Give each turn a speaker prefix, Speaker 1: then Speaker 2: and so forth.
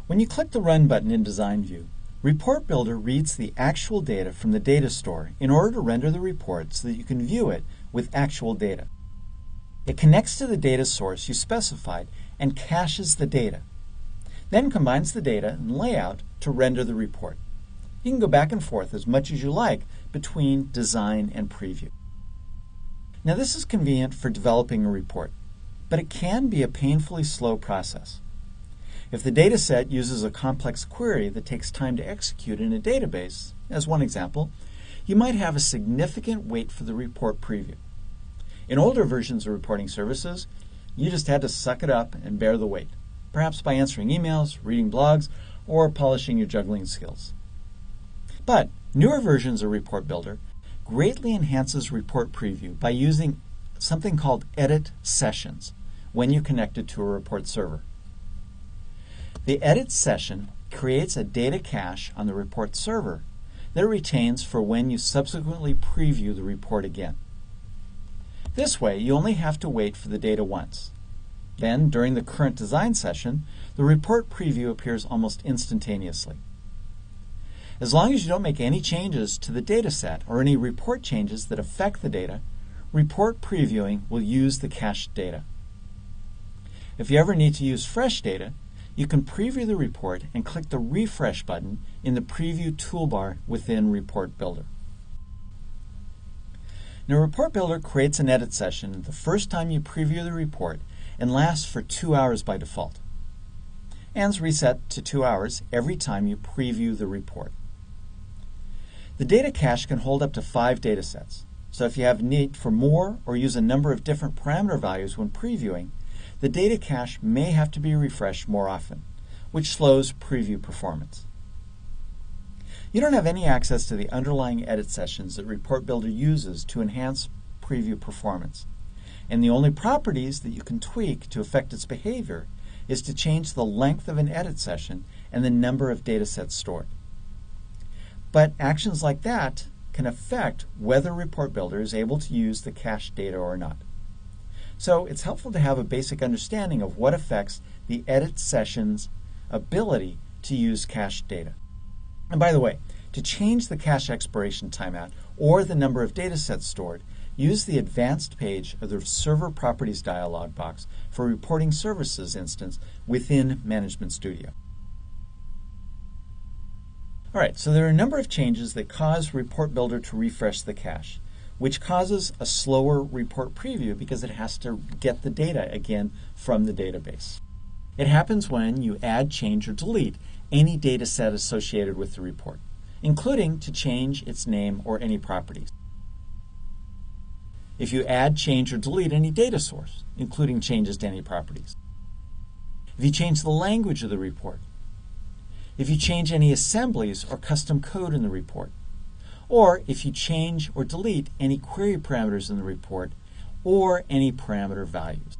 Speaker 1: When you click the Run button in Design View, Report Builder reads the actual data from the data store in order to render the report so that you can view it with actual data. It connects to the data source you specified and caches the data, then combines the data and layout to render the report. You can go back and forth as much as you like between design and preview. Now this is convenient for developing a report, but it can be a painfully slow process. If the data set uses a complex query that takes time to execute in a database, as one example, you might have a significant wait for the report preview. In older versions of reporting services, you just had to suck it up and bear the wait, perhaps by answering emails, reading blogs, or polishing your juggling skills. But newer versions of Report Builder greatly enhances report preview by using something called edit sessions when you connect it to a report server. The edit session creates a data cache on the report server that it retains for when you subsequently preview the report again. This way, you only have to wait for the data once. Then, during the current design session, the report preview appears almost instantaneously. As long as you don't make any changes to the data set or any report changes that affect the data, report previewing will use the cached data. If you ever need to use fresh data, you can preview the report and click the Refresh button in the Preview toolbar within Report Builder. Now, Report Builder creates an edit session the first time you preview the report and lasts for 2 hours by default, and is reset to 2 hours every time you preview the report. The data cache can hold up to 5 data sets, so if you have need for more or use a number of different parameter values when previewing, the data cache may have to be refreshed more often, which slows preview performance. You don't have any access to the underlying edit sessions that Report Builder uses to enhance preview performance, and the only properties that you can tweak to affect its behavior is to change the length of an edit session and the number of data sets stored. But actions like that can affect whether Report Builder is able to use the cached data or not. So it's helpful to have a basic understanding of what affects the edit session's ability to use cached data. And by the way, to change the cache expiration timeout or the number of data sets stored, use the advanced page of the Server Properties dialog box for Reporting Services instance within Management Studio. Alright, so there are a number of changes that cause Report Builder to refresh the cache, which causes a slower report preview because it has to get the data again from the database. It happens when you add, change, or delete any data set associated with the report, including to change its name or any properties. If you add, change, or delete any data source, including changes to any properties. If you change the language of the report. If you change any assemblies or custom code in the report. Or if you change or delete any query parameters in the report or any parameter values.